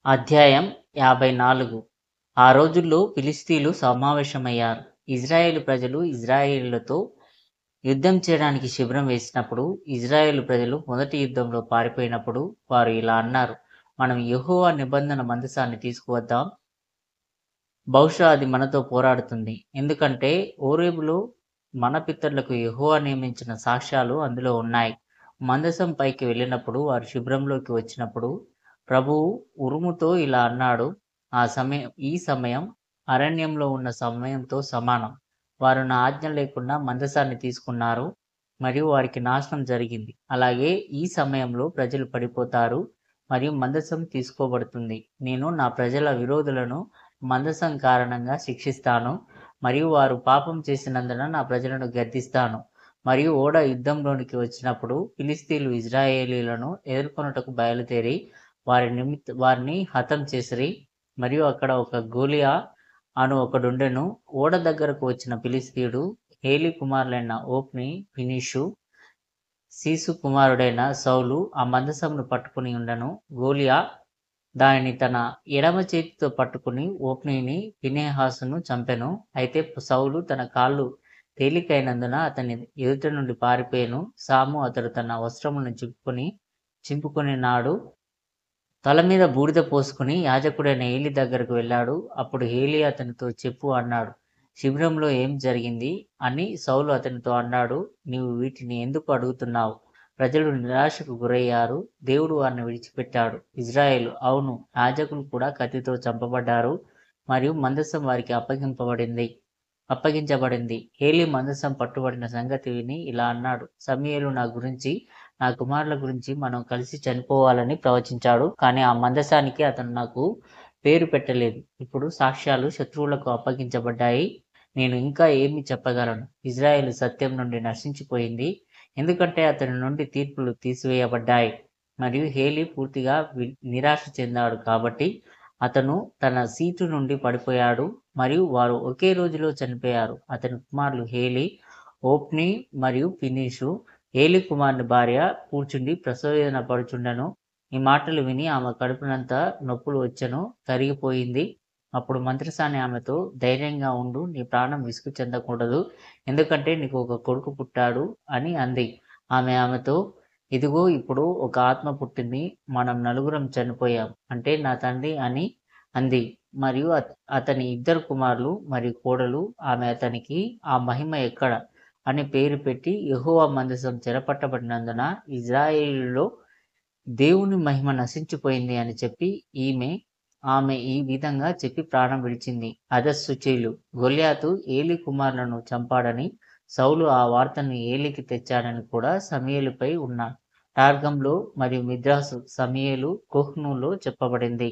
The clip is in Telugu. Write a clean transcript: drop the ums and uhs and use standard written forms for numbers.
అధ్యాయం 54. ఆ రోజుల్లో ఫిలిష్తీయులు సమావేశమయ్యారు. ఇశ్రాయేలు ప్రజలు ఇశ్రాయేలీయులతో యుద్ధం చేయడానికి శిబిరం వేసినప్పుడు, ఇశ్రాయేలు ప్రజలు మొదటి యుద్ధంలో పారిపోయినప్పుడు వారు ఇలా అన్నారు: మనం యెహోవా నిబంధన మందసాన్ని తీసుకువద్దాం, బహుశా అది మనతో పోరాడుతుంది. ఎందుకంటే హోరేబులో మన పితరులకు యెహోవా నియమించిన సాక్ష్యాలు అందులో ఉన్నాయి. మందసం పైకి వెళ్ళినప్పుడు వారు శిబిరంలోకి వచ్చినప్పుడు ప్రభువు ఉరుముతో ఇలా అన్నాడు: ఈ సమయం అరణ్యంలో ఉన్న సమయంతో సమానం. వారు నా ఆజ్ఞ లేకుండా మందసాన్ని తీసుకున్నారు మరియు వారికి నాశనం జరిగింది. అలాగే ఈ సమయంలో ప్రజలు పడిపోతారు మరియు మందసం తీసుకోబడుతుంది. నేను నా ప్రజల విరోధులను మందసం కారణంగా శిక్షిస్తాను మరియు వారు పాపం చేసినందున నా ప్రజలను గద్దిస్తాను. మరియు ఓడ యుద్ధంలోనికి వచ్చినప్పుడు ఫిలిష్తీయులు ఇశ్రాయేలీయులను ఎదుర్కొనుటకు బయలుదేరి వారిని హతం చేసిరి. మరియు అక్కడ ఒక గోలియా అను ఒకడుండెను. ఓడ దగ్గరకు వచ్చిన ఫిలిష్తీయుడు హేలి కుమారులైన ఓఫ్ని, ఫీనిషు, సీసు కుమారుడైన సౌలు ఆ మందసమును పట్టుకుని ఉండెను. గోలియా దానిని తన ఎడమ చేతితో పట్టుకుని ఓఫ్నీని, ఫీనెహాసును చంపెను. అయితే సౌలు తన కాళ్ళు తేలికైనందున అతని ఎదుట నుండి పారిపోయెను. అతడు తన వస్త్రములను చింపుకొని నాడు తల మీద బూడిద పోసుకుని యాజకుడైన ఏలీ దగ్గరకు వెళ్ళాడు. అప్పుడు ఏలీ అతనితో చెప్పు అన్నాడు. శిబిరంలో ఏం జరిగింది అని సౌలు అతనితో అన్నాడు. నీవు వీటిని ఎందుకు అడుగుతున్నావు? ప్రజలు నిరాశకు గురయ్యారు, దేవుడు వారిని విడిచిపెట్టాడు. ఇజ్రాయేలు: అవును, యాజకులు కూడా కత్తితో చంపబడ్డారు మరియు మందసం వారికి అప్పగించబడింది. ఏలీ మందసం పట్టుబడిన సంగతి విని ఇలా అన్నాడు: సమూయేలు నా కుమారుల గురించి మనం కలిసి చనిపోవాలని ప్రవచించాడు. కానీ ఆ మందసానికి అతను నాకు పేరు పెట్టలేదు. ఇప్పుడు సాక్ష్యాలు శత్రువులకు అప్పగించబడ్డాయి. నేను ఇంకా ఏమి చెప్పగలను? ఇజ్రాయేలు సత్యం నుండి నశించిపోయింది, ఎందుకంటే అతని నుండి తీర్పులు తీసివేయబడ్డాయి. మరియు హేలీ పూర్తిగా నిరాశ చెందాడు కాబట్టి అతను తన సీటు నుండి పడిపోయాడు మరియు వారు ఒకే రోజులో చనిపోయారు. అతని కుమారులు హేలీ, ఓఫ్ని మరియు ఫీనిషు. ఏలీ కుమారుని భార్య కూర్చుండి ప్రసవవేదన పడుచుండెను. ఈ మాటలు విని ఆమె కడుపునంతా నొప్పులు వచ్చెను, కరిగిపోయింది. అప్పుడు మంత్రసాని ఆమెతో, ధైర్యంగా ఉండు, నీ ప్రాణం విసుగు చెందకూడదు, ఎందుకంటే నీకు ఒక కొడుకు పుట్టాడు అని అంది. ఆమెతో, ఇదిగో ఇప్పుడు ఒక ఆత్మ పుట్టింది, మనం నలుగురం చనిపోయాం అంటే నా తండ్రి అని అంది. మరియు అతని 2 కుమారులు మరియు కోడలు. ఆమె అతనికి ఆ మహిమ ఎక్కడ అని పేరు పెట్టి, యెహోవా మందసం చెరపట్టబడినందున ఇశ్రాయేలులో దేవుని మహిమ నశించిపోయింది అని చెప్పి ఆమె ఈ విధంగా చెప్పి ప్రాణం విడిచింది. అదస్సుచీలు: గొల్యాతు ఏలీ కుమారులను చంపాడని, సౌలు ఆ వార్తను ఏలీకి తెచ్చాడని కూడా సమూయేలుపై ఉన్న టార్గంలో మరియు మిద్రాసు సమూయేలు కోహ్నులో చెప్పబడింది.